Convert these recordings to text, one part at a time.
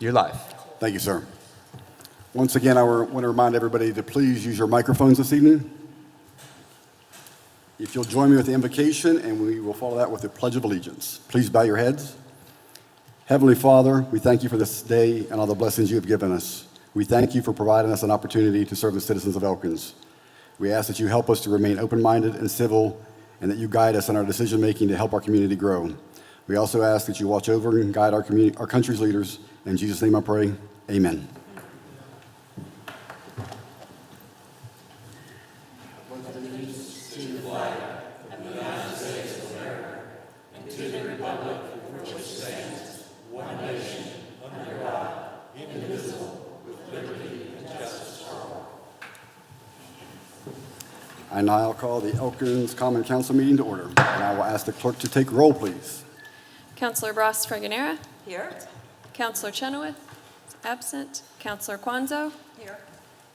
You're live. Thank you, sir. Once again, I want to remind everybody to please use your microphones this evening. If you'll join me with the invocation, and we will follow that with the Pledge of Allegiance. Please bow your heads. Heavenly Father, we thank you for this day and all the blessings you have given us. We thank you for providing us an opportunity to serve the citizens of Elkins. We ask that you help us to remain open-minded and civil, and that you guide us in our decision-making to help our community grow. We also ask that you watch over and guide our country's leaders. In Jesus' name I pray, amen. I now call the Elkins Common Council meeting to order, and I will ask the clerk to take roll, please. Councilor Ross Fregonera. Here. Councilor Chenoweth. Absent. Councilor Kwanzo. Here.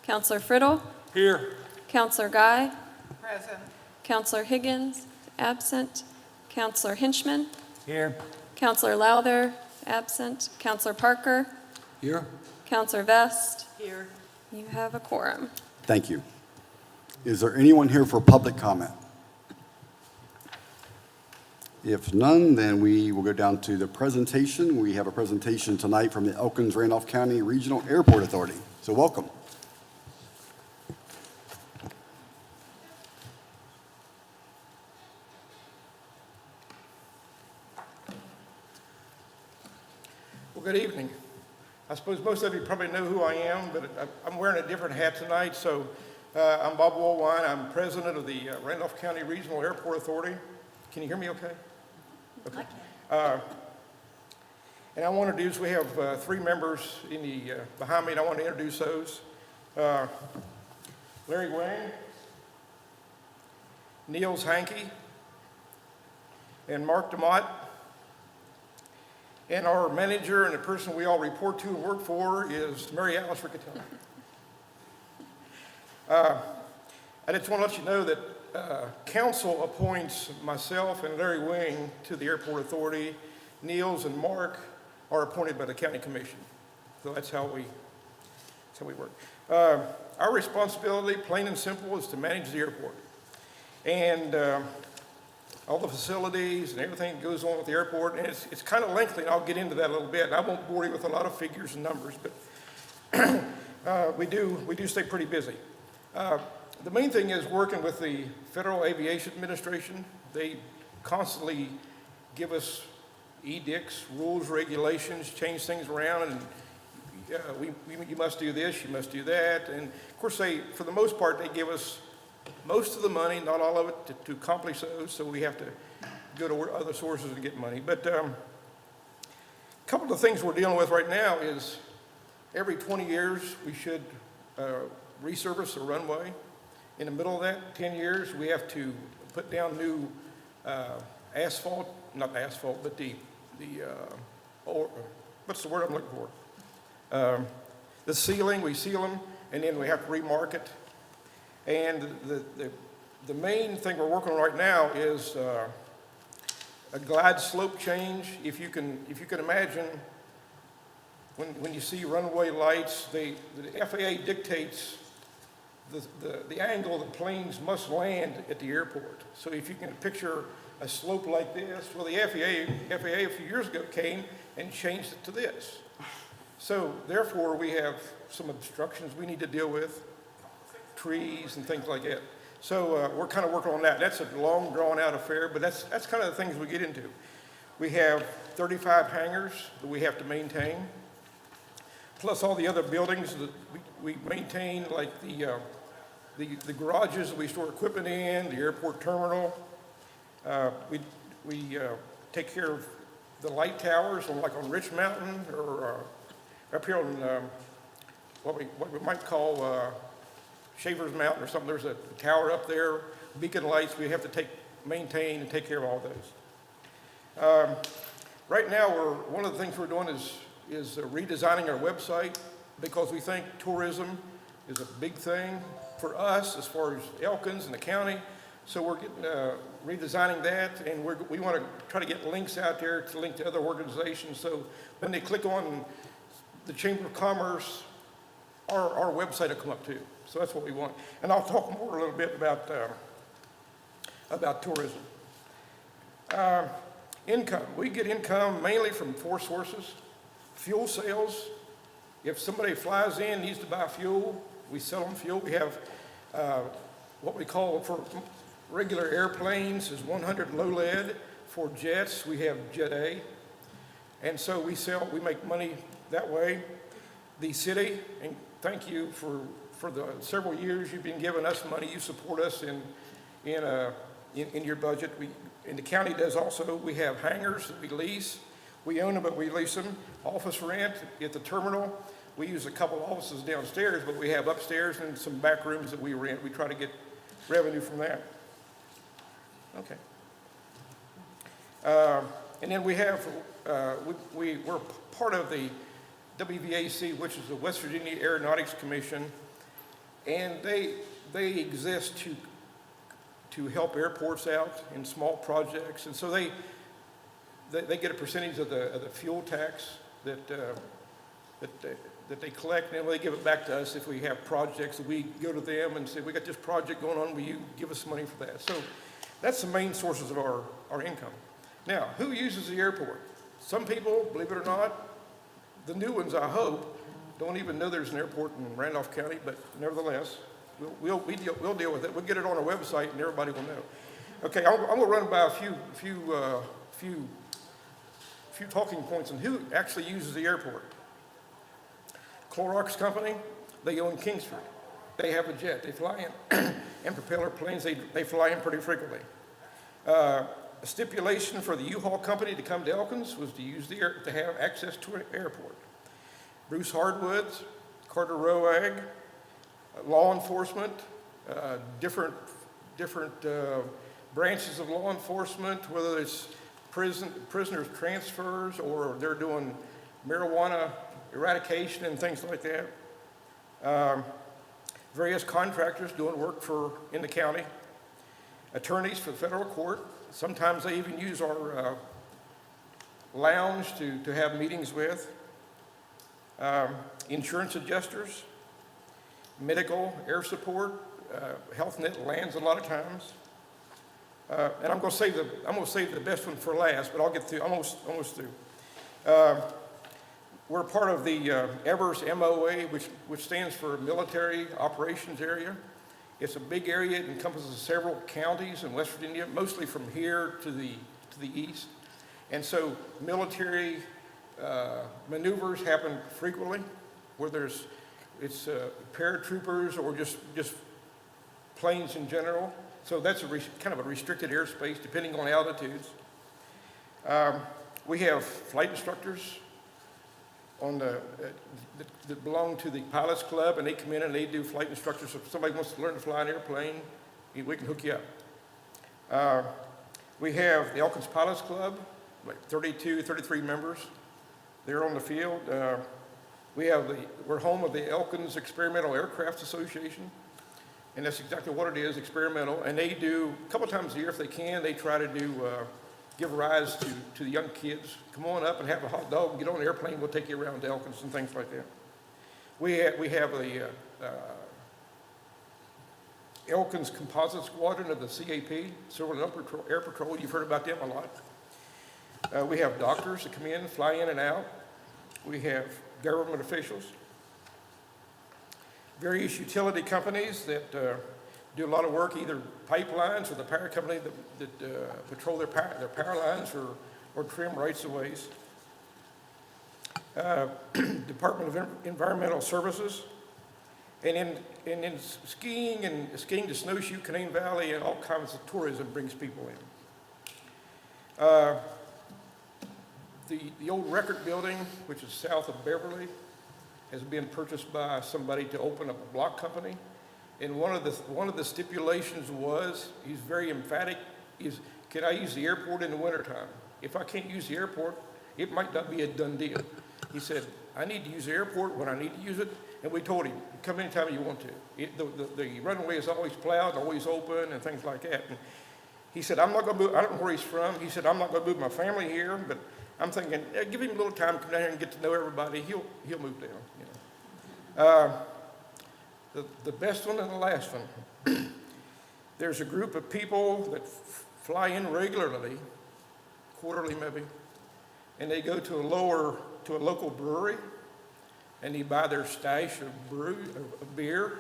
Councilor Friddle. Here. Councilor Guy. Present. Councilor Higgins. Absent. Councilor Hinchman. Here. Councilor Lowther. Absent. Councilor Parker. Here. Councilor Vest. Here. You have a quorum. Thank you. Is there anyone here for public comment? If none, then we will go down to the presentation. We have a presentation tonight from the Elkins Randolph County Regional Airport Authority. So welcome. Well, good evening. I suppose most of you probably know who I am, but I'm wearing a different hat tonight. So I'm Bob Woolwine. I'm president of the Randolph County Regional Airport Authority. Can you hear me okay? Okay. And I want to introduce, we have three members in the behind me, and I want to introduce those. Larry Wang, Niels Hankey, and Mark DeMott. And our manager and the person we all report to and work for is Mary Alice Riccatelli. I just want to let you know that council appoints myself and Larry Wing to the airport authority. Niels and Mark are appointed by the county commission. So that's how we work. Our responsibility, plain and simple, is to manage the airport. And all the facilities and everything that goes on with the airport. And it's kind of lengthy, and I'll get into that a little bit. I won't bore you with a lot of figures and numbers, but we do stay pretty busy. The main thing is working with the Federal Aviation Administration. They constantly give us edicts, rules, regulations, change things around, and you must do this, you must do that. And of course, for the most part, they give us most of the money, not all of it, to accomplish those, so we have to go to other sources to get money. But a couple of things we're dealing with right now is every 20 years we should resurface a runway. In the middle of that, 10 years, we have to put down new asphalt, not asphalt, but what's the word I'm looking for? The ceiling, we seal them, and then we have to remark it. And the main thing we're working on right now is a glide slope change. If you can imagine, when you see runway lights, the FAA dictates the angle that planes must land at the airport. So if you can picture a slope like this, well, the FAA a few years ago came and changed it to this. So therefore, we have some obstructions we need to deal with, trees and things like that. So we're kind of working on that. That's a long, drawn-out affair, but that's kind of the things we get into. We have 35 hangars that we have to maintain, plus all the other buildings that we maintain, like the garages that we store equipment in, the airport terminal. We take care of the light towers, like on Rich Mountain, or up here on what we might call Shaver's Mountain or something. There's a tower up there, beacon lights. We have to maintain and take care of all those. Right now, one of the things we're doing is redesigning our website, because we think tourism is a big thing for us as far as Elkins and the county. So we're getting redesigning that, and we want to try to get links out there to link to other organizations. So when they click on the Chamber of Commerce, our website will come up too. So that's what we want. And I'll talk more a little bit about tourism. Income. We get income mainly from 4 sources. Fuel sales. If somebody flies in, needs to buy fuel, we sell them fuel. We have what we call, for regular airplanes, is 100 low lead. For jets, we have Jet A. And so we make money that way. The city, and thank you for the several years you've been giving us money. You support us in your budget. And the county does also. We have hangars that we lease. We own them, but we lease them. Office rent at the terminal. We use a couple offices downstairs, but we have upstairs and some back rooms that we rent. We try to get revenue from that. Okay. And then we have, we're part of the WVAC, which is the West Virginia Aeronautics Commission, and they exist to help airports out in small projects, and so they get a percentage of the fuel tax that they collect, and then they give it back to us if we have projects that we go to them and say, we got this project going on, will you give us money for that? So that's the main sources of our income. Now, who uses the airport? Some people, believe it or not, the new ones, I hope, don't even know there's an airport in Randolph County, but nevertheless, we'll deal with it. We'll get it on our website and everybody will know. Okay, I'm going to run by a few talking points on who actually uses the airport. Clorox Company, they own Kingsford. They have a jet. They fly in, and propeller planes, they fly in pretty frequently. A stipulation for the U-Haul company to come to Elkins was to have access to an airport. Bruce Hardwoods, Carter Roag, law enforcement, different branches of law enforcement, whether it's prisoners transfers or they're doing marijuana eradication and things like that. Various contractors doing work in the county. Attorneys for the federal court. Sometimes they even use our lounge to have meetings with. Insurance adjusters, medical, air support, health net lands a lot of times. And I'm going to save the best one for last, but I'll get through, almost through. We're part of the Evers MOA, which stands for Military Operations Area. It's a big area. It encompasses several counties in West Virginia, mostly from here to the east. And so military maneuvers happen frequently, where it's paratroopers or just planes in general. So that's kind of a restricted airspace depending on altitudes. We have flight instructors that belong to the Pilots Club, and they come in and they do flight instructors. So if somebody wants to learn to fly an airplane, we can hook you up. We have the Elkins Pilots Club, like 33 members. They're on the field. We're home of the Elkins Experimental Aircraft Association, and that's exactly what it is, experimental. And they do, a couple times a year if they can, they try to give rise to the young kids. Come on up and have a hot dog, get on an airplane, we'll take you around to Elkins and things like that. We have the Elkins Composite Squadron of the CAP, Civil Air Patrol. You've heard about them a lot. We have doctors that come in, fly in and out. We have government officials. Various utility companies that do a lot of work, either pipelines or the power company that patrol their power lines or trim rights-of-ways. Department of Environmental Services. And in skiing to snowshoe, Canaan Valley, and all kinds of tourism brings people in. The old record building, which is south of Beverly, has been purchased by somebody to open up a block company. And one of the stipulations was, he's very emphatic, is can I use the airport in the wintertime? If I can't use the airport, it might not be a done deal. He said, I need to use the airport when I need to use it. And we told him, come anytime you want to. The runway is always plowed, always open, and things like that. And he said, I'm not going to move, I don't know where he's from. He said, I'm not going to move my family here, but I'm thinking, give him a little time, come down here and get to know everybody. He'll move down. You know. The best one and the last one. There's a group of people that fly in regularly, quarterly maybe, and they go to a local brewery, and they buy their stash of beer,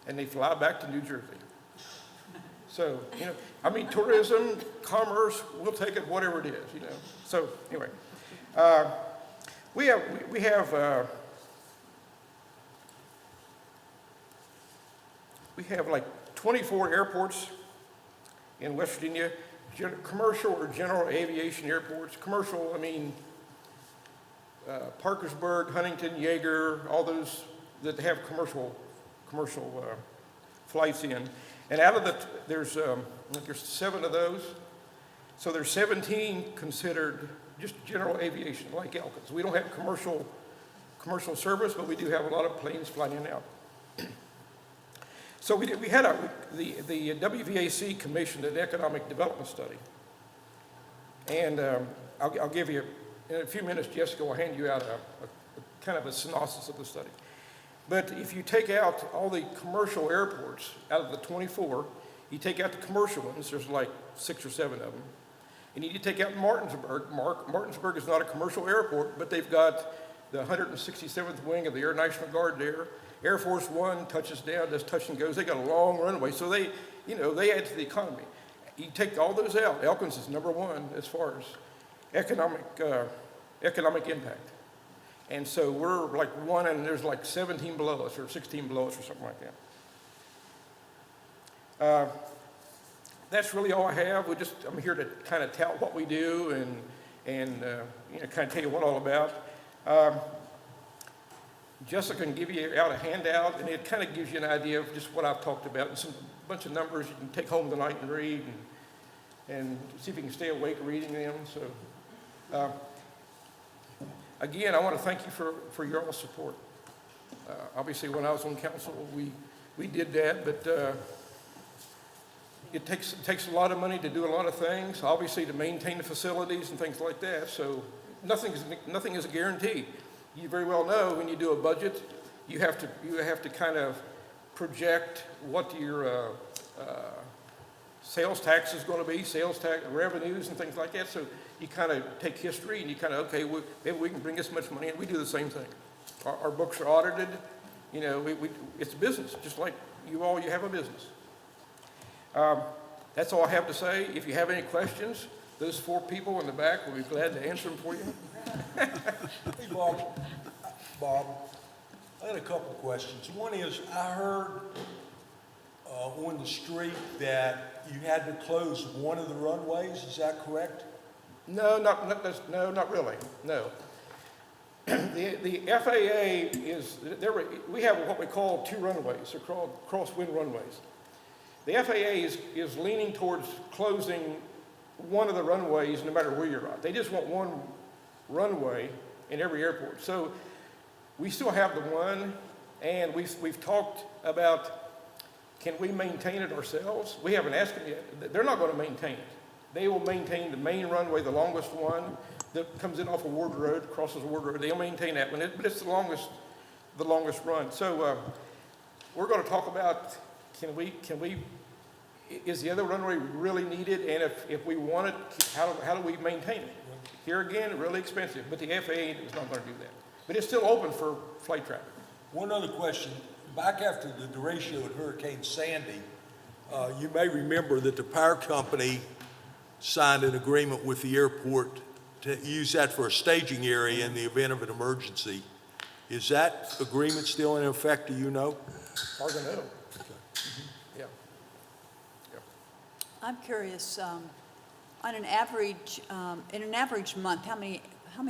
and they fly back to New Jersey. So, you know, I mean, tourism, commerce, we'll take it whatever it is, you know. So, anyway, we have like 24 airports in West Virginia, commercial or general aviation airports. Commercial, I mean, Parkersburg, Huntington, Yeager, all those that have commercial flights in. And out of there's 7 of those. So there's 17 considered just general aviation, like Elkins. We don't have commercial service, but we do have a lot of planes flying in and out. So we had the WVAC commissioned an economic development study. And I'll give you, in a few minutes, Jessica will hand you out a kind of a synopsis of the study. But if you take out all the commercial airports out of the 24, you take out the commercial ones, there's like 6 or 7 of them. And you take out Martinsburg. Martinsburg is not a commercial airport, but they've got the 167th wing of the Air National Guard there. Air Force One touches down, does touch and goes. They got a long runway, so they add to the economy. You take all those out, Elkins is number 1 as far as economic impact. And so we're like 1, and there's like 17 below us, or 16 below us, or something like that. That's really all I have. I'm here to kind of tout what we do and kind of tell you what all about. Jessica can give you out a handout, and it kind of gives you an idea of just what I've talked about, and some bunch of numbers you can take home tonight and read, and see if you can stay awake reading them. So, again, I want to thank you for your all support. Obviously, when I was on council, we did that, but it takes a lot of money to do a lot of things, obviously to maintain the facilities and things like that, so nothing is a guarantee. You very well know when you do a budget, you have to kind of project what your sales tax is going to be, sales tax revenues and things like that, so you kind of take history and you kind of, okay, maybe we can bring this much money in. We do the same thing. Our books are audited. You know, it's a business, just like you have a business. That's all I have to say. If you have any questions, those 4 people in the back will be glad to answer them for you. Hey, Bob, I had a couple questions. One is, I heard on the street that you had to close one of the runways. Is that correct? No, not really. No. The FAA we have what we call 2 runways. They're called crosswind runways. The FAA is leaning towards closing one of the runways no matter where you're at. They just want one runway in every airport. So we still have the one, and we've talked about, can we maintain it ourselves? We haven't asked them yet. They're not going to maintain it. They will maintain the main runway, the longest one that comes in off of Ward Road, crosses Ward Road. They'll maintain that one, but it's the longest run. So we're going to talk about, is the other runway really needed? And if we want it, how do we maintain it? Here again, really expensive, but the FAA is not going to do that. But it's still open for flight traffic. One other question. Back after the derecho at Hurricane Sandy, you may remember that the power company signed an agreement with the airport to use that for a staging area in the event of an emergency. Is that agreement still in effect, do you know? Hard to know. Okay. Yeah. I'm curious, on an average, in an average month, how many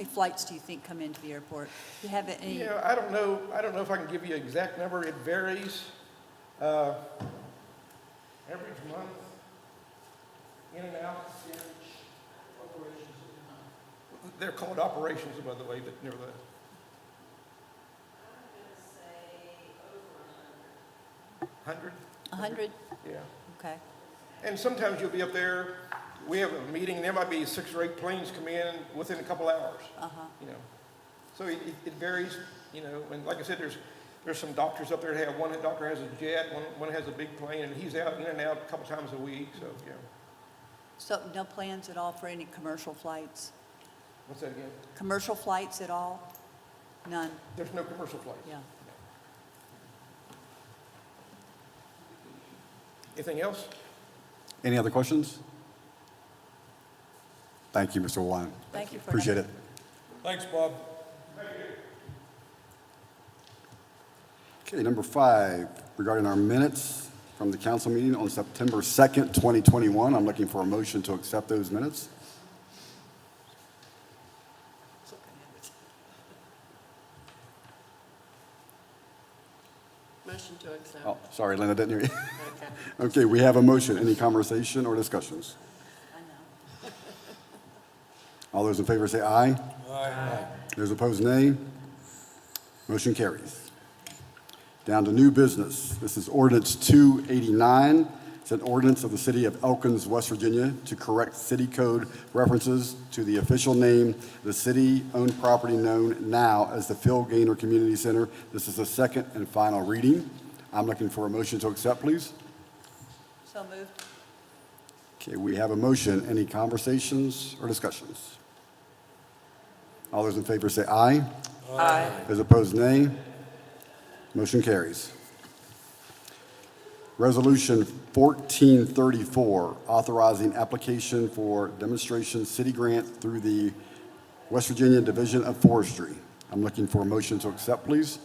flights do you think come into the airport? Do you have any? Yeah, I don't know if I can give you an exact number. It varies. Average month, in and out. They're called operations, by the way, but nevertheless. I'm going to say over 100. 100? 100? Yeah. Okay. And sometimes you'll be up there, we have a meeting, there might be 6 or 8 planes come in within a couple hours. You know, so it varies, you know, and like I said, there's some doctors up there that have, one doctor has a jet, one has a big plane, and he's out in and out a couple times a week, so, yeah. So no plans at all for any commercial flights? What's that again? Commercial flights at all? None? There's no commercial flights. Yeah. Anything else? Any other questions? Thank you, Mr. Wine. Thank you for that. Appreciate it. Thanks, Bob. Okay, number 5, regarding our minutes from the council meeting on September 2nd, 2021. I'm looking for a motion to accept those minutes. Motion to accept. Oh, sorry, Linda, didn't hear you. Okay, we have a motion. Any conversation or discussions? All those in favor say aye. Aye. Those opposed, nay. Motion carries. Down to new business. This is Ordinance 289. It's an ordinance of the City of Elkins, West Virginia, to correct city code references to the official name of the city-owned property known now as the Phil Gaynor Community Center. This is the second and final reading. I'm looking for a motion to accept, please. So moved. Okay, we have a motion. Any conversations or discussions? All those in favor say aye. Aye. Those opposed, nay. Motion carries. Resolution 1434, authorizing application for demonstration city grant through the West Virginia Division of Forestry. I'm looking for a motion to accept, please.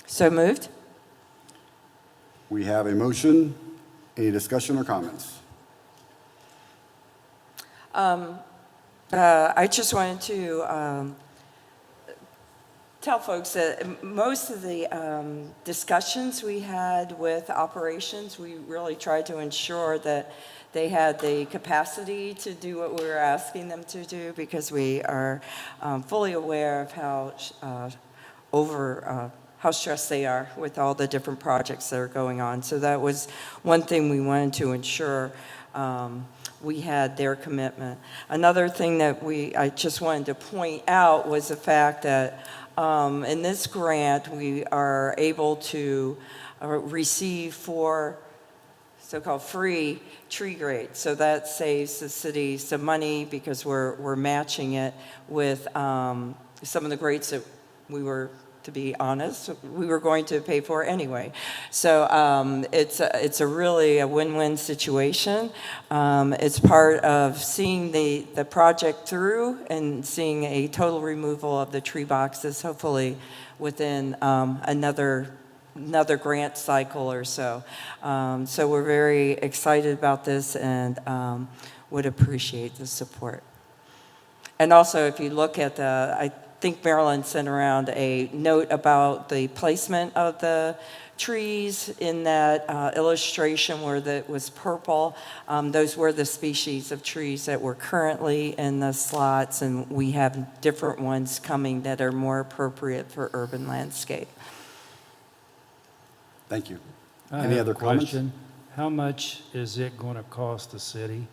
So moved. We have a motion. Any discussion or comments? I just wanted to tell folks that most of the discussions we had with operations, we really tried to ensure that they had the capacity to do what we were asking them to do, because we are fully aware of how how stressed they are with all the different projects that are going on. So that was one thing we wanted to ensure. We had their commitment. Another thing that I just wanted to point out was the fact that in this grant, we are able to receive 4 so-called free tree grades. So that saves the city some money, because we're matching it with some of the grades that we were, to be honest, we were going to pay for anyway. So it's a really a win-win situation. It's part of seeing the project through and seeing a total removal of the tree boxes, hopefully within another grant cycle or so. So we're very excited about this and would appreciate the support. And also, if you look at I think Marilyn sent around a note about the placement of the trees in that illustration where it was purple. Those were the species of trees that were currently in the slots, and we have different ones coming that are more appropriate for urban landscape. Thank you. I Any have other a comments? question. How much is it going to cost the city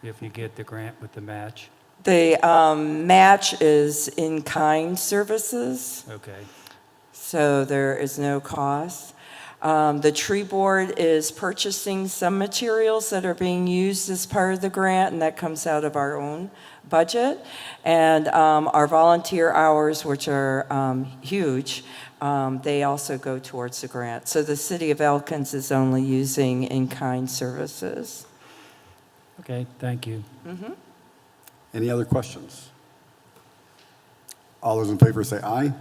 if you get the grant with the match? The match is in-kind services, Okay. so there is no cost. The tree board is purchasing some materials that are being used as part of the grant, and that comes out of our own budget. And our volunteer hours, which are huge, they also go towards the grant. So the city of Elkins is only using in-kind services. Okay, thank you. Any other questions? All those in favor say aye.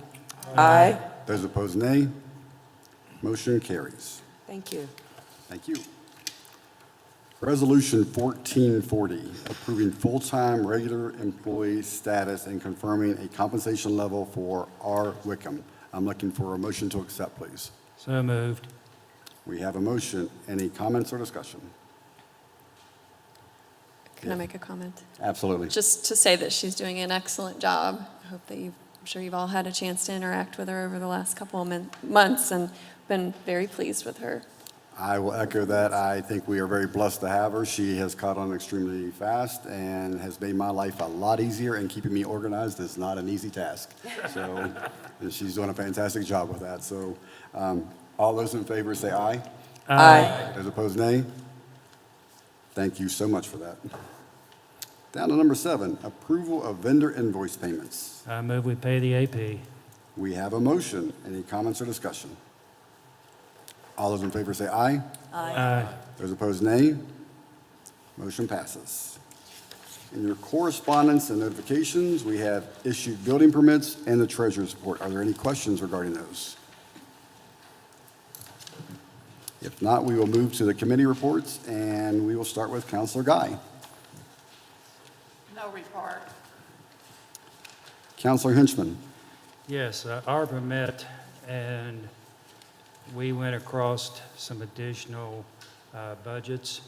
Aye. Those opposed, nay. Motion carries. Thank you. Thank you. Resolution 1440, approving full-time regular employee status and confirming a compensation level for R. Wickham. I'm looking for a motion to accept, please. So moved. We have a motion. Any comments or discussion? Can I make a comment? Absolutely. Just to say that she's doing an excellent job. I hope that I'm sure you've all had a chance to interact with her over the last couple of months and been very pleased with her. I will echo that. I think we are very blessed to have her. She has caught on extremely fast and has made my life a lot easier, and keeping me organized is not an easy task. So, and she's doing a fantastic job with that. So, all those in favor say aye. Aye. Those opposed, nay. Thank you so much for that. Down to number 7, approval of vendor invoice payments. I move we pay the AP. We have a motion. Any comments or discussion? All those in favor say aye. Aye. Those opposed, nay. Motion passes. In your correspondence and notifications, we have issued building permits and the treasurer's report. Are there any questions regarding those? If not, we will move to the committee reports, and we will start with Counselor Guy. No report. Counselor Hinchman. Yes, ARPA met, and we went across some additional budgets.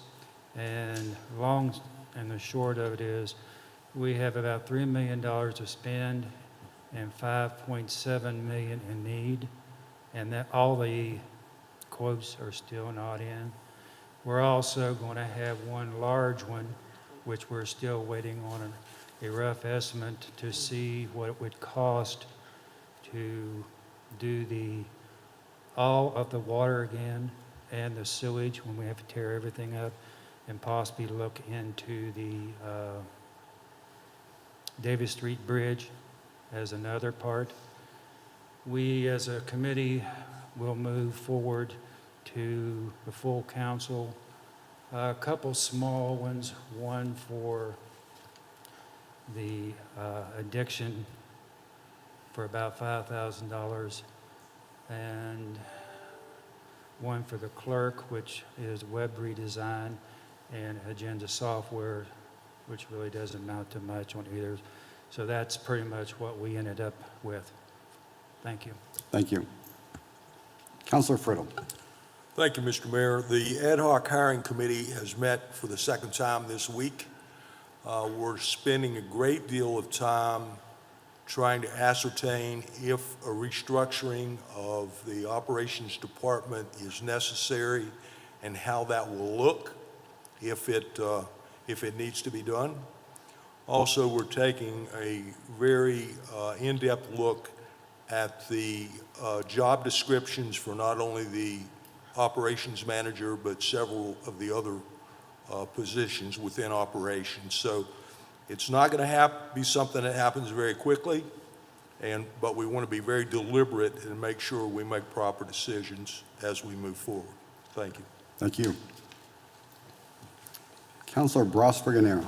And long and the short of it is, we have about $3 million to spend and $5.7 million in need, and that all the quotes are still not in. We're also going to have one large one, which we're still waiting on a rough estimate to see what it would cost to do all of the water again and the sewage when we have to tear everything up, and possibly look into the Davis Street Bridge as another part. We, as a committee, will move forward to the full council. A couple small ones, one for the addiction for about $5,000, and one for the clerk, which is web redesign, and agenda software, which really doesn't amount to much on either. So that's pretty much what we ended up with. Thank you. Thank you. Counselor Friddle. Thank you, Mr. Mayor. The Ad hoc Hiring Committee has met for the second time this week. We're spending a great deal of time trying to ascertain if a restructuring of the operations department is necessary and how that will look if it needs to be done. Also, we're taking a very in-depth look at the job descriptions for not only the operations manager, but several of the other positions within operations. So it's not going to be something that happens very quickly, but we want to be very deliberate and make sure we make proper decisions as we move forward. Thank you. Thank you. Counselor Bros-Ferganero.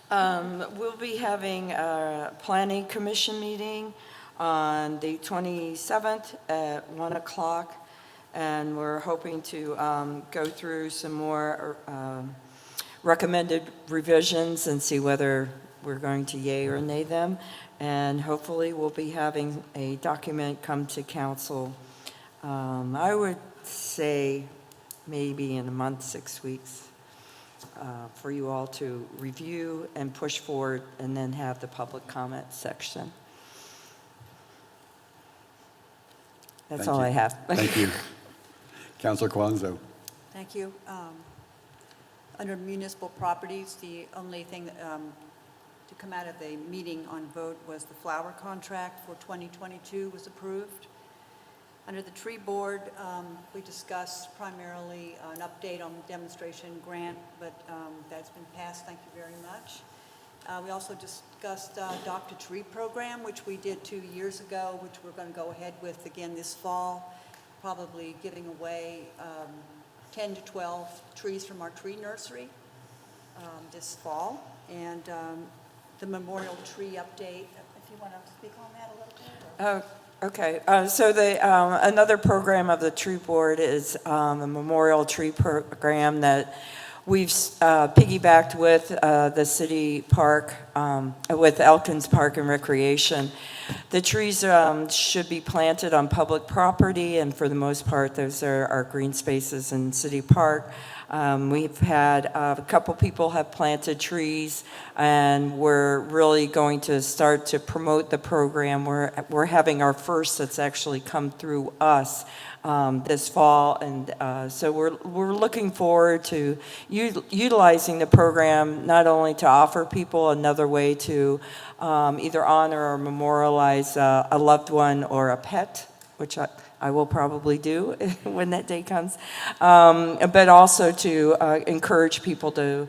We'll be having a planning commission meeting on the 27th at 1 o'clock, and we're hoping to go through some more recommended revisions and see whether we're going to yay or nay them. And hopefully we'll be having a document come to council, I would say maybe in a month, 6 weeks, for you all to review and push forward, and then have the public comment section. That's Thank all you. I have. Thank you. Counselor Kwanzo. Thank you. Under municipal properties, the only thing that, to come out of the meeting on vote was the flower contract for 2022 was approved. Under the tree board, we discussed primarily an update on the demonstration grant, but that's been passed. Thank you very much. We also discussed Adopt a Tree program, which we did 2 years ago, which we're going to go ahead with again this fall, probably giving away 10 to 12 trees from our tree nursery this fall. And the memorial tree update, if you want to speak on that a little bit. Okay, so another program of the tree board is a memorial tree program that we've piggybacked with the city park, with Elkins Park and Recreation. The trees should be planted on public property, and for the most part, those are our green spaces in City Park. We've had a couple people have planted trees, and we're really going to start to promote the program. We're having our first that's actually come through us this fall, and so we're looking forward to utilizing the program not only to offer people another way to either honor or memorialize a loved one or a pet, which I will probably do when that day comes, but also to encourage people to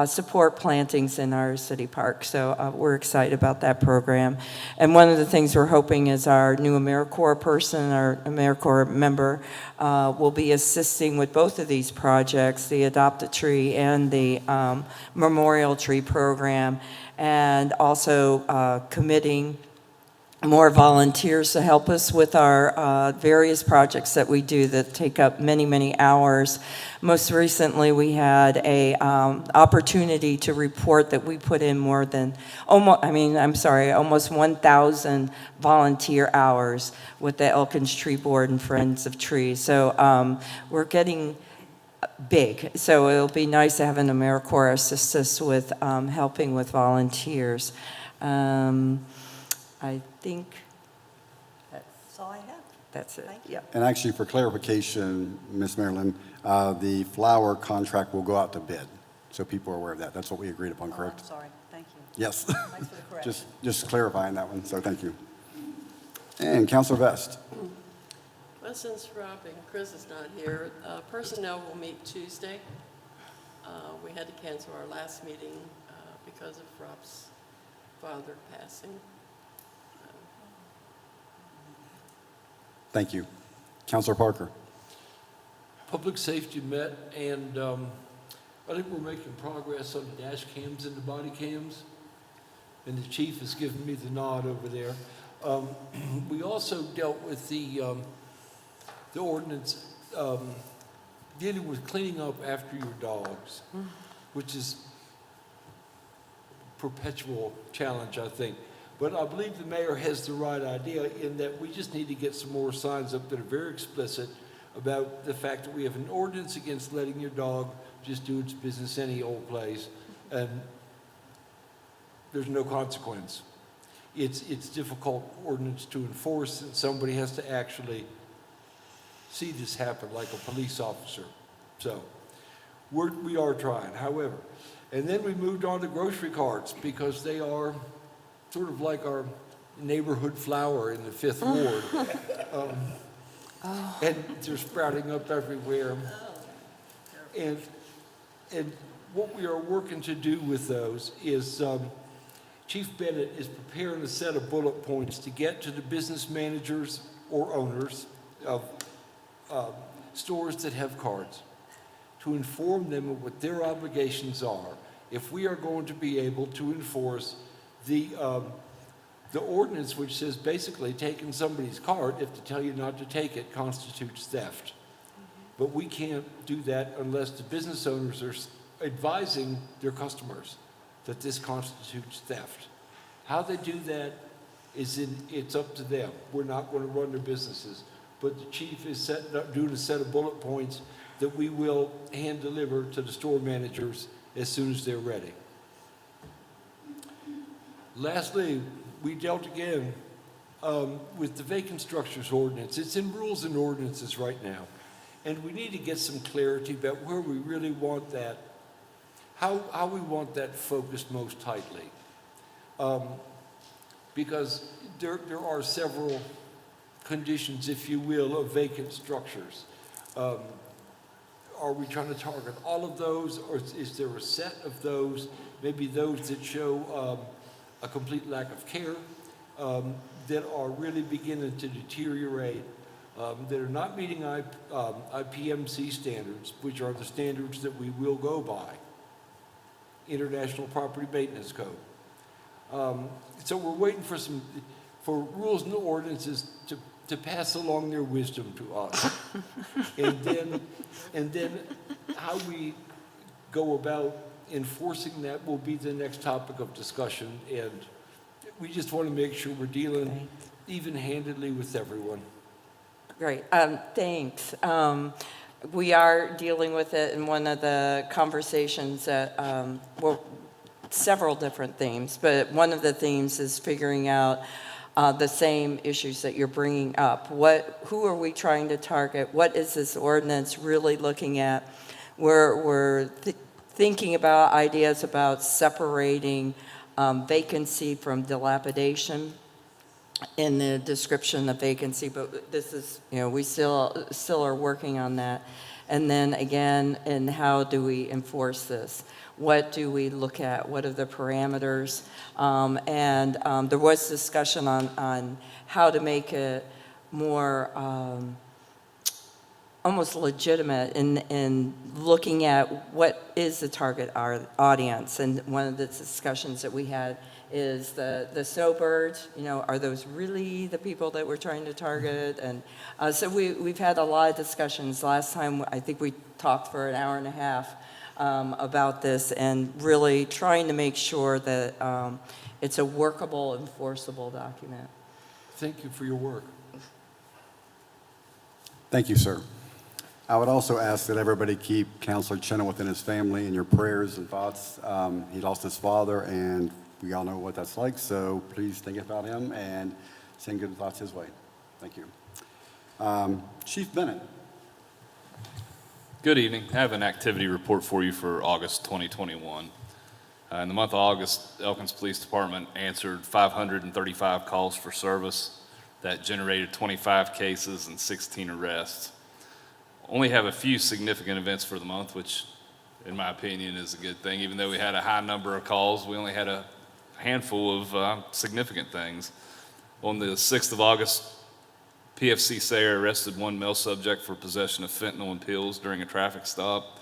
support plantings in our city park. So we're excited about that program. And one of the things we're hoping is our new AmeriCorps person, our AmeriCorps member, will be assisting with both of these projects, the Adopt a Tree and the Memorial Tree program, and also committing more volunteers to help us with our various projects that we do that take up many, many hours. Most recently, we had a opportunity to report that we put in almost 1,000 volunteer hours with the Elkins Tree Board and Friends of Trees. So we're getting big. So it'll be nice to have an AmeriCorps assist us with helping with volunteers. I think That's all I have. that's it. Thank you. Yeah. And actually, for clarification, Ms. Marilyn, the flower contract will go out to bid, so people are aware of that. That's what we agreed upon, Oh, correct? I'm sorry. Thank you. Yes. Thanks for the correction. Just clarifying that one, so thank you. And Councilor Vest. Well, since Rob and Chris is not here, personnel will meet Tuesday. We had to cancel our last meeting because of Rob's father passing. Thank you. Councilor Parker. Public safety met, and I think we're making progress on the dash cams and the body cams, and the chief has given me the nod over there. We also dealt with the ordinance dealing with cleaning up after your dogs, which is a perpetual challenge, I think. But I believe the mayor has the right idea in that we just need to get some more signs up that are very explicit about the fact that we have an ordinance against letting your dog just do its business any old place, and there's no consequence. It's difficult ordinance to enforce, and somebody has to actually see this happen, like a police officer. So we are trying, however. And then we moved on to grocery carts, because they are sort of like our neighborhood flower in the 5th Ward. And they're sprouting up everywhere. And what we are working to do with those is Chief Bennett is preparing a set of bullet points to get to the business managers or owners of stores that have carts, to inform them of what their obligations are if we are going to be able to enforce the ordinance, which says basically taking somebody's cart, if to tell you not to take it constitutes theft. But we can't do that unless the business owners are advising their customers that this constitutes theft. How they do that it's up to them. We're not going to run their businesses. But the chief is doing a set of bullet points that we will hand deliver to the store managers as soon as they're ready. Lastly, we dealt again with the vacant structures ordinance. It's in rules and ordinances right now. And we need to get some clarity about where we really want that, how we want that focused most tightly. Because there are several conditions, if you will, of vacant structures. Are we trying to target all of those, or is there a set of those, maybe those that show a complete lack of care, that are really beginning to deteriorate, that are not meeting IPMC standards, which are the standards that we will go by, International Property Maintenance Code. So we're waiting for rules and ordinances to pass along their wisdom to us. and then how we go about enforcing that will be the next topic of discussion, and we just want to make sure we're dealing even-handedly with everyone. Great, thanks. we are dealing with it in one of the conversations that, well, several different themes, but one of the themes is figuring out the same issues that you're bringing up. Who are we trying to target? What is this ordinance really looking at? We're thinking about ideas about separating vacancy from dilapidation in the description of vacancy, but this is, we still are working on that. And then again, and how do we enforce this? What do we look at? What are the parameters? And there was discussion on how to make it more almost legitimate in looking at what is the target audience. And one of the discussions that we had is the snowbirds, are those really the people that we're trying to target? And so we've had a lot of discussions. Last time, I think we talked for an hour and a half about this, and really trying to make sure that it's a workable, enforceable document. Thank you for your work. Thank you, sir. I would also ask that everybody keep Counselor Chenoweth and his family in your prayers and thoughts. He lost his father, and we all know what that's like, so please think about him and send good thoughts his way. Thank you. Chief Bennett. Good evening. I have an activity report for you for August 2021. In the month of August, Elkins Police Department answered 535 calls for service that generated 25 cases and 16 arrests. Only have a few significant events for the month, which in my opinion is a good thing. Even though we had a high number of calls, we only had a handful of significant things. On the 6th of August, PFC Sayre arrested one male subject for possession of fentanyl and pills during a traffic stop.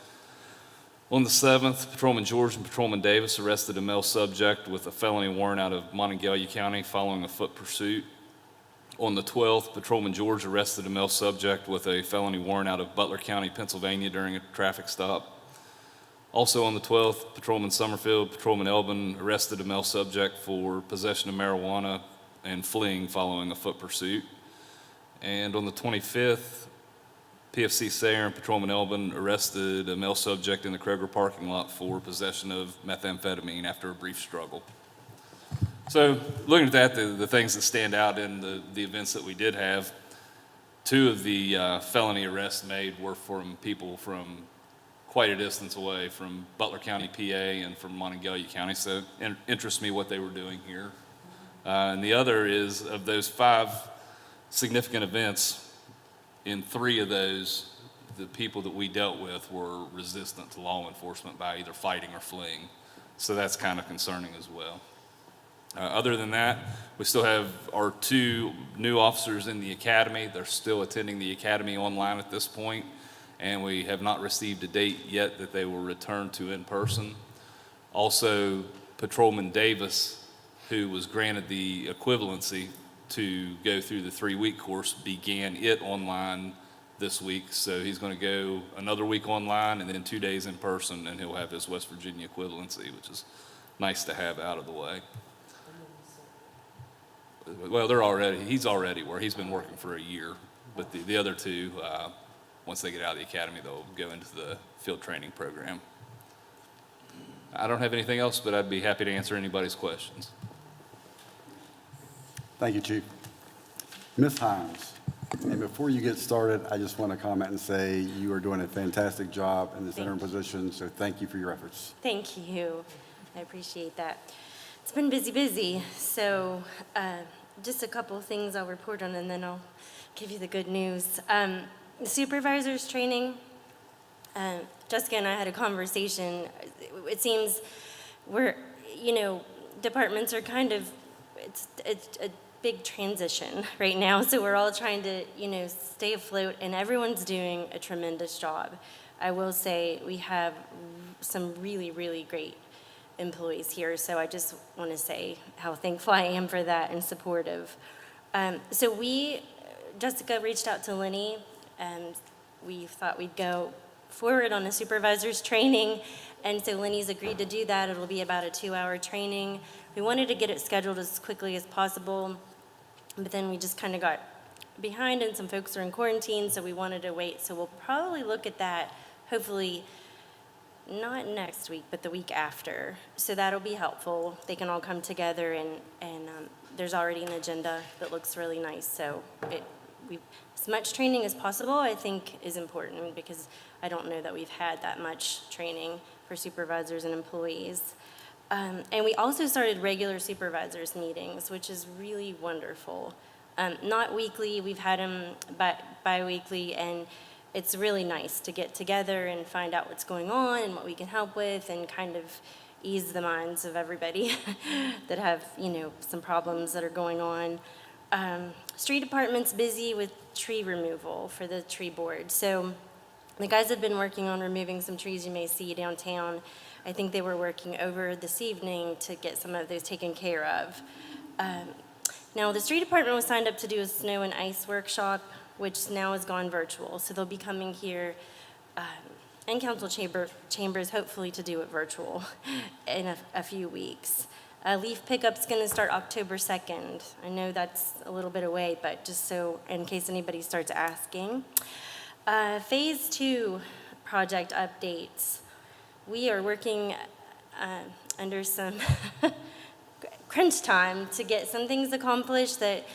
On the 7th, Patrolman George and Patrolman Davis arrested a male subject with a felony warrant out of Monongalia County following a foot pursuit. On the 12th, Patrolman George arrested a male subject with a felony warrant out of Butler County, Pennsylvania during a traffic stop. Also on the 12th, Patrolman Summerfield, Patrolman Elbin arrested a male subject for possession of marijuana and fleeing following a foot pursuit. And on the 25th, PFC Sayre and Patrolman Elbin arrested a male subject in the Kroger parking lot for possession of methamphetamine after a brief struggle. So looking at that, the things that stand out in the events that we did have, two of the felony arrests made were from people from quite a distance away, from Butler County, PA, and from Monongalia County, so it interests me what they were doing here. And the other is, of those 5 significant events, in 3 of those, the people that we dealt with were resistant to law enforcement by either fighting or fleeing. So that's kind of concerning as well. Other than that, we still have our 2 new officers in the academy. They're still attending the academy online at this point, and we have not received a date yet that they will return to in person. Also, Patrolman Davis, who was granted the equivalency to go through the 3-week course, began it online this week. So he's going to go another week online and then 2 days in person, and he'll have his West Virginia equivalency, which is nice to have out of the way. Well, he's already where he's been working for a year, but the other 2, once they get out of the academy, they'll go into the field training program. I don't have anything else, but I'd be happy to answer anybody's questions. Thank you, Chief. Ms. Hines, and before you get started, I just want to comment and say you are doing a fantastic job in this interim position, so thank you for your efforts. Thank you. I appreciate that. It's been busy, so just a couple of things I'll report on, and then I'll give you the good news. The Supervisors Training, Jessica and I had a conversation. It seems departments are kind of, it's a big transition right now, so we're all trying to, stay afloat, and everyone's doing a tremendous job. I will say we have some really, really great employees here, so I just want to say how thankful I am for that and supportive. So Jessica reached out to Lenny, and we thought we'd go forward on a supervisor's training, and so Lenny's agreed to do that. It'll be about a 2-hour training. We wanted to get it scheduled as quickly as possible, but then we just kind of got behind and some folks are in quarantine, so we wanted to wait. So we'll probably look at that, hopefully, not next week, but the week after. So that'll be helpful. They can all come together, and there's already an agenda that looks really nice. So as much training as possible, I think, is important, because I don't know that we've had that much training for supervisors and employees. And we also started regular supervisors meetings, which is really wonderful. Not weekly, we've had them bi-weekly, and it's really nice to get together and find out what's going on and what we can help with, and kind of ease the minds of everybody that have, some problems that are going on. Street department's busy with tree removal for the tree board. So the guys have been working on removing some trees you may see downtown. I think they were working over this evening to get some of those taken care of. Now, the street department was signed up to do a snow and ice workshop, which now has gone virtual. So they'll be coming here in council chambers, hopefully to do it virtual in a few weeks. Leaf pickup's going to start October 2nd. I know that's a little bit away, but just so in case anybody starts asking. Phase 2 project updates. We are working under some crunch time to get some things accomplished that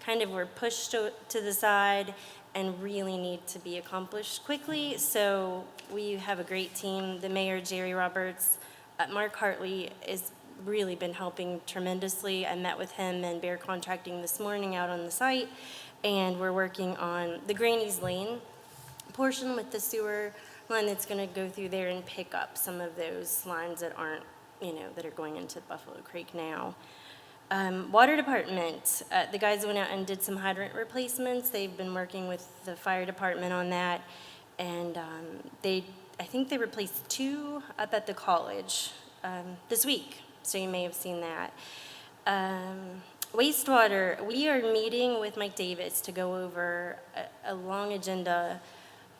kind of were pushed to the side and really need to be accomplished quickly. So we have a great team. The mayor, Jerry Roberts, Mark Hartley, has really been helping tremendously. I met with him and Bear Contracting this morning out on the site, and we're working on the Granny's Lane portion with the sewer line that's going to go through there and pick up some of those lines that aren't, that are going into Buffalo Creek now. Water department, the guys went out and did some hydrant replacements. They've been working with the fire department on that, and I think they replaced 2 up at the college this week, so you may have seen that. Wastewater, we are meeting with Mike Davis to go over a long agenda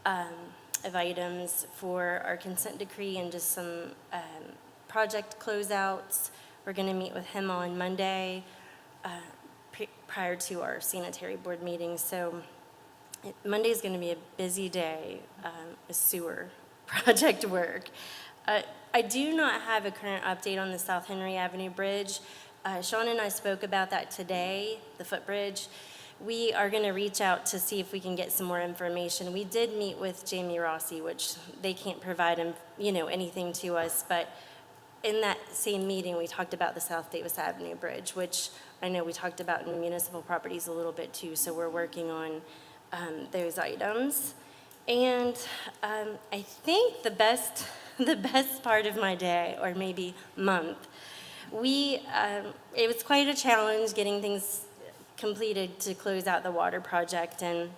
of items for our consent decree and just some project closeouts. We're going to meet with him on Monday prior to our sanitary board meeting. So Monday is going to be a busy day with sewer project work. I do not have a current update on the South Henry Avenue Bridge. Sean and I spoke about that today, the footbridge. We are going to reach out to see if we can get some more information. We did meet with Jamie Rossi, which they can't provide anything to us, but in that same meeting, we talked about the South Davis Avenue Bridge, which I know we talked about in municipal properties a little bit too, so we're working on those items. And I think the best part of my day, or maybe month, it was quite a challenge getting things completed to close out the water project, and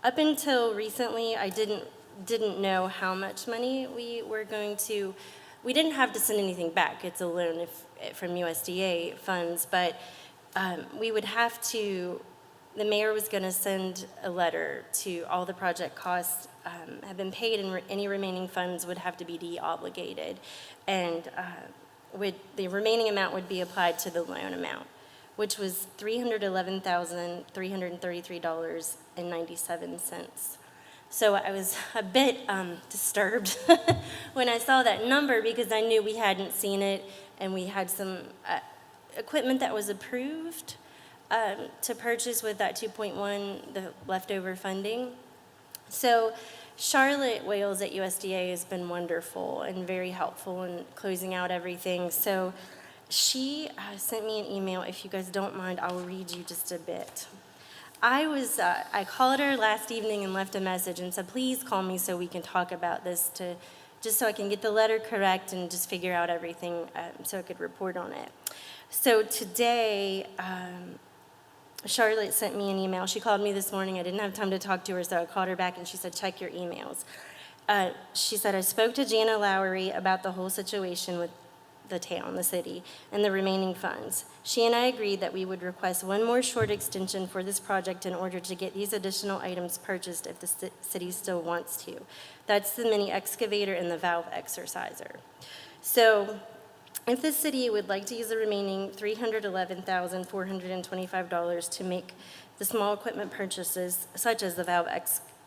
up until recently, I didn't know how much money we were going to. We didn't have to send anything back. It's a loan from USDA funds, but we would have to. The mayor was going to send a letter to all the project costs have been paid, and any remaining funds would have to be de-obligated, and the remaining amount would be applied to the loan amount, which was $311,333.97. So I was a bit disturbed when I saw that number, because I knew we hadn't seen it, and we had some equipment that was approved to purchase with that 2.1, the leftover funding. So Charlotte Wales at USDA has been wonderful and very helpful in closing out everything. So she sent me an email. If you guys don't mind, I'll read you just a bit. I called her last evening and left a message and said, please call me so we can talk about this, just so I can get the letter correct and just figure out everything so I could report on it. So today, Charlotte sent me an email. She called me this morning. I didn't have time to talk to her, so I called her back, and she said, check your emails. She said, I spoke to Jana Lowry about the whole situation with the town, the city, and the remaining funds. She and I agreed that we would request one more short extension for this project in order to get these additional items purchased if the city still wants to. That's the mini excavator and the valve exerciser. So If the city would like to use the remaining $311,425 to make the small equipment purchases, such as the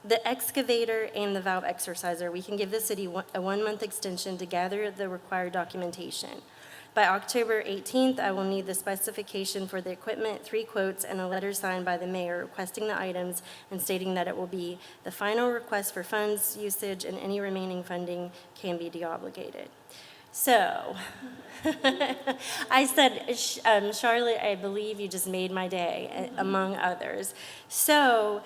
the excavator and the valve exerciser, we can give the city a 1-month extension to gather the required documentation. By October 18th, I will need the specification for the equipment, 3 quotes, and a letter signed by the mayor requesting the items and stating that it will be the final request for funds usage, and any remaining funding can be deobligated. So, I said, Charlotte, I believe you just made my day, among others. So,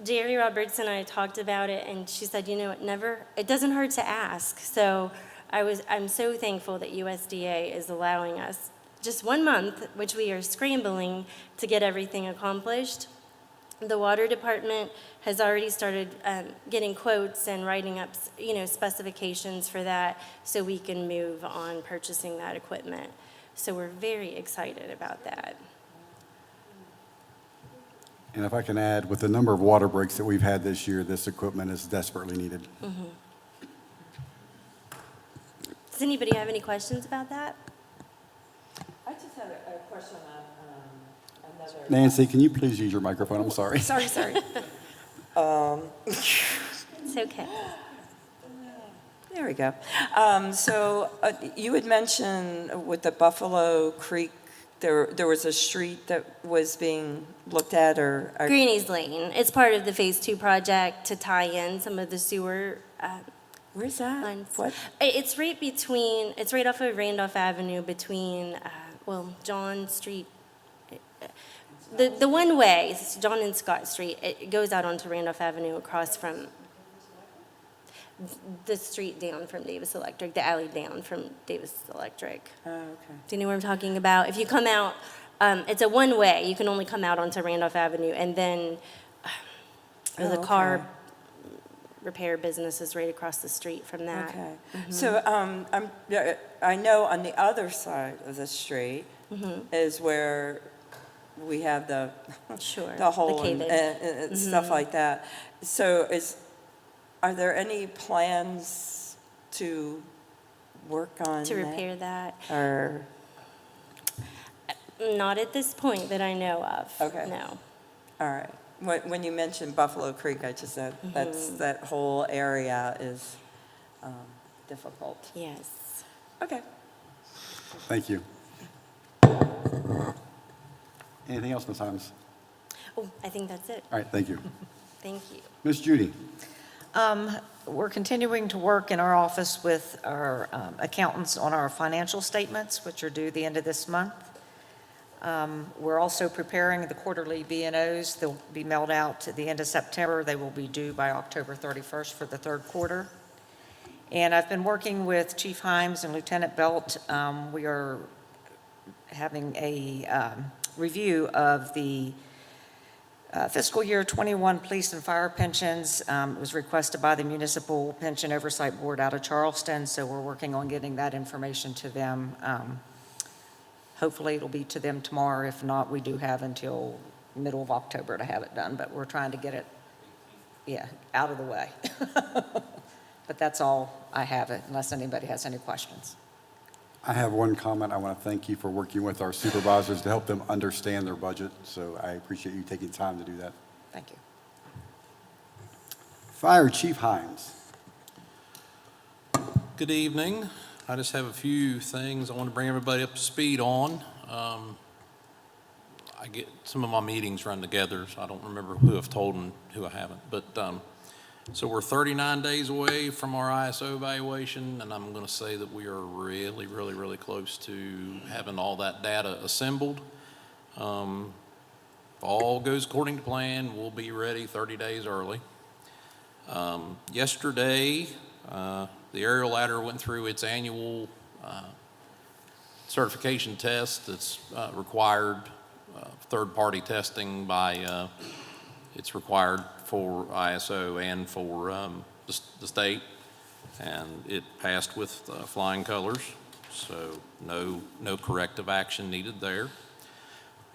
Jerry Roberts and I talked about it, and she said, you know, it doesn't hurt to ask. So, I'm so thankful that USDA is allowing us just 1 month, which we are scrambling to get everything accomplished. The water department has already started getting quotes and writing up, specifications for that, so we can move on purchasing that equipment. So we're very excited about that. And if I can add, with the number of water breaks that we've had this year, this equipment is desperately needed. Mm-hmm. Does anybody have any questions about that? I just had a question on another. Nancy, can you please use your microphone? I'm sorry. Sorry. It's okay. There we go. So you had mentioned with the Buffalo Creek, there was a street that was being looked at, or Greenie's Lane. It's part of the Phase 2 project to tie in some of the sewer where's that? lines. What? It's right off of Randolph Avenue between, John Street. The one way, it's John and Scott Street. It goes out onto Randolph Avenue across from the street down from Davis Electric, the alley down from Davis Electric. Oh, okay. Do you know what I'm talking about? If you come out, it's a one-way. You can only come out onto Randolph Avenue, and then the car repair business is right across the street from that. Okay. So I know on the other side of the street is where we have the Sure. the hole the and stuff like that. So are there any plans to work on To that? repair that. Or Not at this point that I know of. Okay. No. all right. When you mentioned Buffalo Creek, I just said that whole area is difficult. Yes. Okay. Thank you. Anything else, Ms. Hyams? Oh, I think that's it. All right, thank you. Thank you. Ms. Judy? We're continuing to work in our office with our accountants on our financial statements, which are due the end of this month. We're also preparing the quarterly B&Os. They'll be mailed out at the end of September. They will be due by October 31st for the third quarter. And I've been working with Chief Hyams and Lieutenant Belt. We are having a review of the fiscal year 21 police and fire pensions. It was requested by the Municipal Pension Oversight Board out of Charleston, so we're working on getting that information to them. Hopefully it'll be to them tomorrow. If not, we do have until middle of October to have it done, but we're trying to get it, out of the way. But that's all I have, unless anybody has any questions. I have one comment. I want to thank you for working with our supervisors to help them understand their budget, so I appreciate you taking time to do that. Thank you. Fire Chief Hyams. Good evening. I just have a few things I want to bring everybody up to speed on. I get some of my meetings run together, so I don't remember who I've told and who I haven't. But so we're 39 days away from our ISO evaluation, and I'm going to say that we are really, really, really close to having all that data assembled. If all goes according to plan, we'll be ready 30 days early. Yesterday, the aerial ladder went through its annual certification test that's required, third-party testing by, it's required for ISO and for the state, and it passed with flying colors, so no corrective action needed there.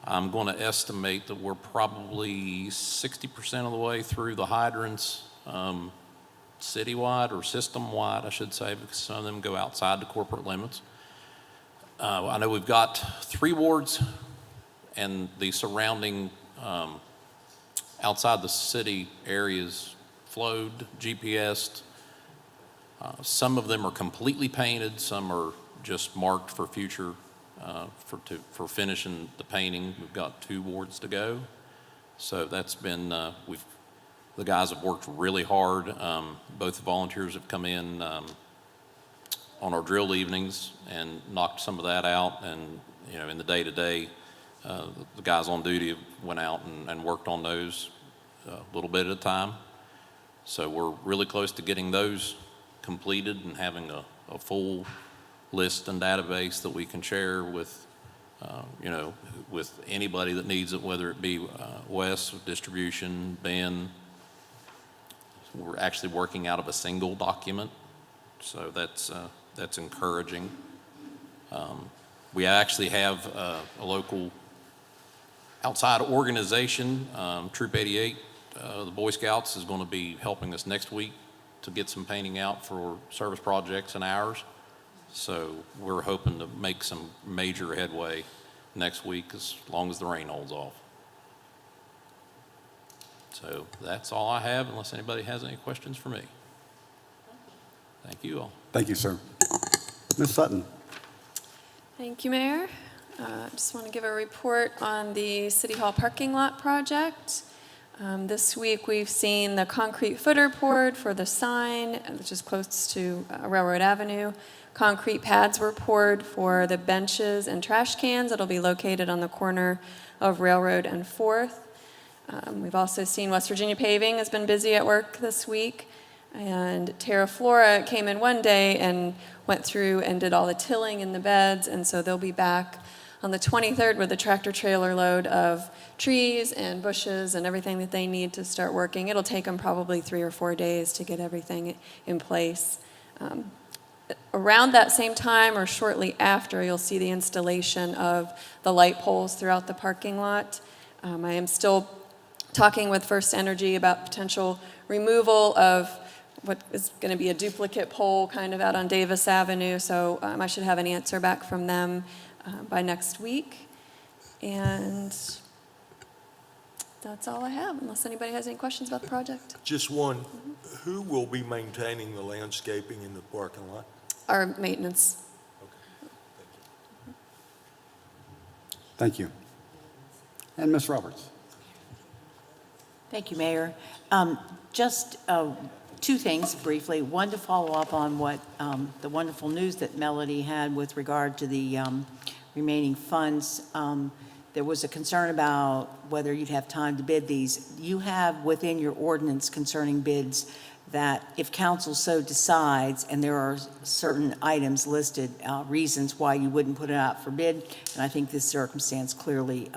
I'm going to estimate that we're probably 60% of the way through the hydrants, citywide or system-wide, I should say, because some of them go outside the corporate limits. I know we've got 3 wards and the surrounding, outside the city areas flowed, GPS'd. Some of them are completely painted, some are just marked for future, for finishing the painting. We've got 2 wards to go. So that's been, the guys have worked really hard. Both the volunteers have come in on our drill evenings and knocked some of that out. And, you know, in the day-to-day, the guys on duty went out and worked on those a little bit at a time. So we're really close to getting those completed and having a full list and database that we can share with, you know, with anybody that needs it, whether it be Wes, distribution, Ben. We're actually working out of a single document, so that's encouraging. We actually have a local outside organization, Troop 88, the Boy Scouts is going to be helping us next week to get some painting out for service projects and ours. So we're hoping to make some major headway next week as long as the rain holds off. So that's all I have, unless anybody has any questions for me. Thank you all. Thank you, sir. Ms. Sutton. Thank you, Mayor. Just want to give a report on the City Hall parking lot project. This week, we've seen the concrete footer poured for the sign, which is close to Railroad Avenue. Concrete pads were poured for the benches and trash cans. It'll be located on the corner of Railroad and 4th. We've also seen West Virginia Paving has been busy at work this week. And Terra Flora came in one day and went through and did all the tilling in the beds. And so they'll be back on the 23rd with a tractor trailer load of trees and bushes and everything that they need to start working. It'll take them probably 3 or 4 days to get everything in place. Around that same time or shortly after, you'll see the installation of the light poles throughout the parking lot. I am still talking with First Energy about potential removal of what is going to be a duplicate pole kind of out on Davis Avenue. So I should have an answer back from them by next week. And that's all I have, unless anybody has any questions about the project. Just one, who will be maintaining the landscaping in the parking lot? Our maintenance. Okay, Thank you. And Ms. Roberts. Thank you, Mayor. Just 2 things briefly. One, to follow up on what the wonderful news that Melody had with regard to the remaining funds. There was a concern about whether you'd have time to bid these. You have within your ordinance concerning bids that if council so decides, and there are certain items listed, reasons why you wouldn't put it out for bid, and I think this circumstance clearly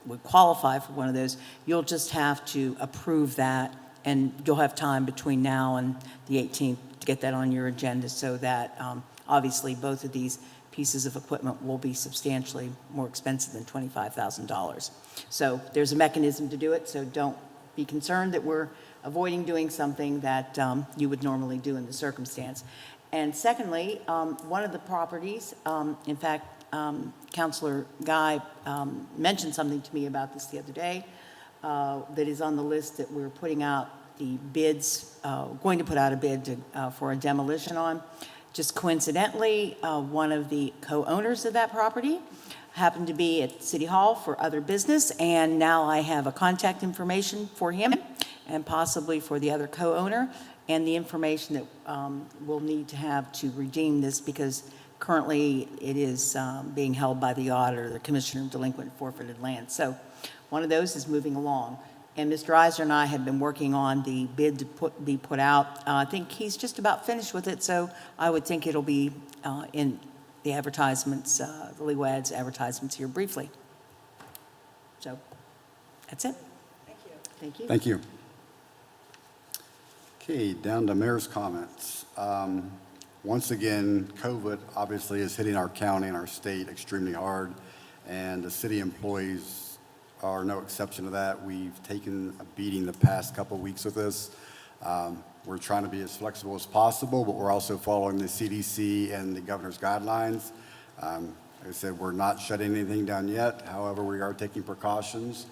would qualify for one of those, you'll just have to approve that, and you'll have time between now and the 18th to get that on your agenda so that obviously both of these pieces of equipment will be substantially more expensive than $25,000. So there's a mechanism to do it, so don't be concerned that we're avoiding doing something that you would normally do in the circumstance. And secondly, one of the properties, in fact, Councilor Guy mentioned something to me about this the other day, that is on the list that we're putting out the bids, going to put out a bid for a demolition on. Just coincidentally, one of the co-owners of that property happened to be at City Hall for other business, and now I have a contact information for him and possibly for the other co-owner, and the information that we'll need to have to redeem this, because currently it is being held by the auditor, the Commissioner of Delinquent and Forfeited Land. So one of those is moving along. And Mr. Eisner and I have been working on the bid to be put out. I think he's just about finished with it, so I would think it'll be in the advertisements, the legal ads advertisements here briefly. So that's it. Thank you. Thank you. Thank you. Okay, down to mayor's comments. Once again, COVID obviously is hitting our county and our state extremely hard, and the city employees are no exception to that. We've taken a beating the past couple of weeks with this. We're trying to be as flexible as possible, but we're also following the CDC and the governor's guidelines. Like I said, we're not shutting anything down yet. However, we are taking precautions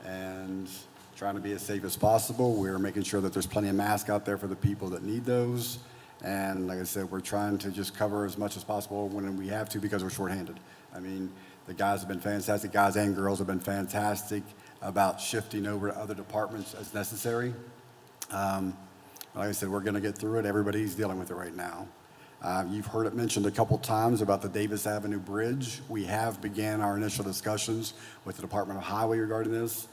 and trying to be as safe as possible. We're making sure that there's plenty of masks out there for the people that need those. And like I said, we're trying to just cover as much as possible when we have to because we're shorthanded. I mean, the guys have been fantastic. Guys and girls have been fantastic about shifting over to other departments as necessary. Like I said, we're going to get through it. Everybody's dealing with it right now. You've heard it mentioned a couple times about the Davis Avenue Bridge. We have began our initial discussions with the Department of Highway regarding this.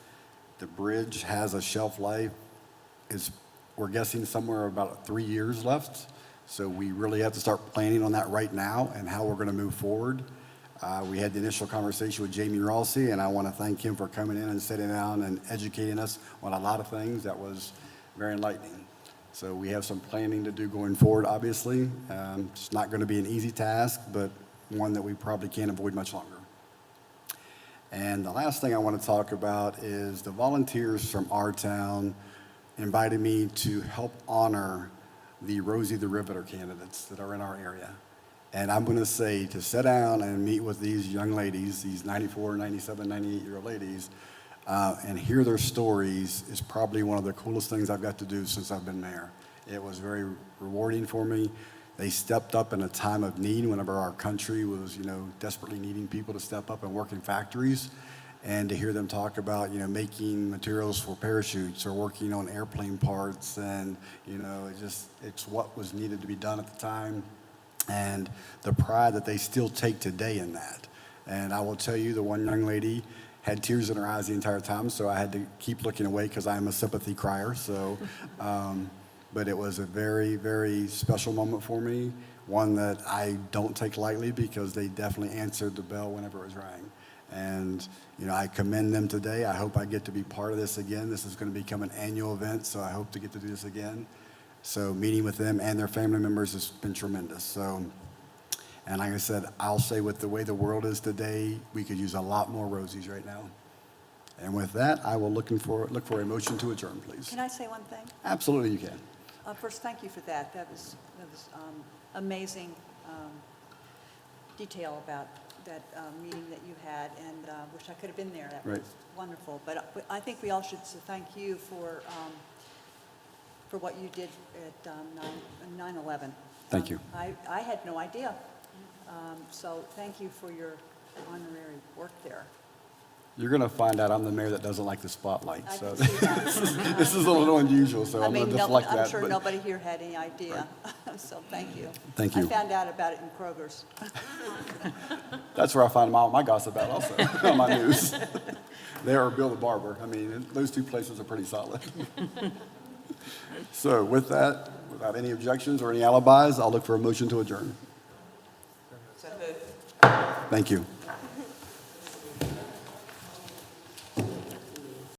The bridge has a shelf life, we're guessing somewhere about 3 years left. So we really have to start planning on that right now and how we're going to move forward. We had the initial conversation with Jamie Rossi, and I want to thank him for coming in and sitting down and educating us on a lot of things. That was very enlightening. So we have some planning to do going forward, obviously. It's not going to be an easy task, but one that we probably can't avoid much longer. And the last thing I want to talk about is the volunteers from our town invited me to help honor the Rosie the Riveter candidates that are in our area. And I'm going to say to sit down and meet with these young ladies, these 94, 97, 98-year-old ladies, and hear their stories is probably one of the coolest things I've got to do since I've been mayor. It was very rewarding for me. They stepped up in a time of need whenever our country was, desperately needing people to step up and work in factories. And to hear them talk about, making materials for parachutes or working on airplane parts, and, it's what was needed to be done at the time, and the pride that they still take today in that. And I will tell you, the one young lady had tears in her eyes the entire time, so I had to keep looking away because I am a sympathy crier. So, but it was a very, very special moment for me, one that I don't take lightly because they definitely answered the bell whenever it was rang. And, I commend them today. I hope I get to be part of this again. This is going to become an annual event, so I hope to get to do this again. So meeting with them and their family members has been tremendous. So, and like I said, I'll say with the way the world is today, we could use a lot more Rosies right now. And with that, I will look for a motion to adjourn, please. Can I say one thing? Absolutely, you can. First, thank you for that. That was amazing detail about that meeting that you had, and wish I could have been there. That was wonderful. But I think we all should thank you for what you did at 9/11. Thank you. I had no idea. So thank you for your honorary work there. You're going to find out I'm the mayor that doesn't like the spotlight. I So can see that. this is a little unusual, so I'm going to deflect that. I'm sure but nobody here had any idea. So thank you. Thank you. I found out about it in Kroger's. That's where I find all my gossip out also, on my news. There or Bill the Barber. I mean, those two places are pretty solid. So with that, without any objections or any alibis, I'll look for a motion to adjourn. Thank you.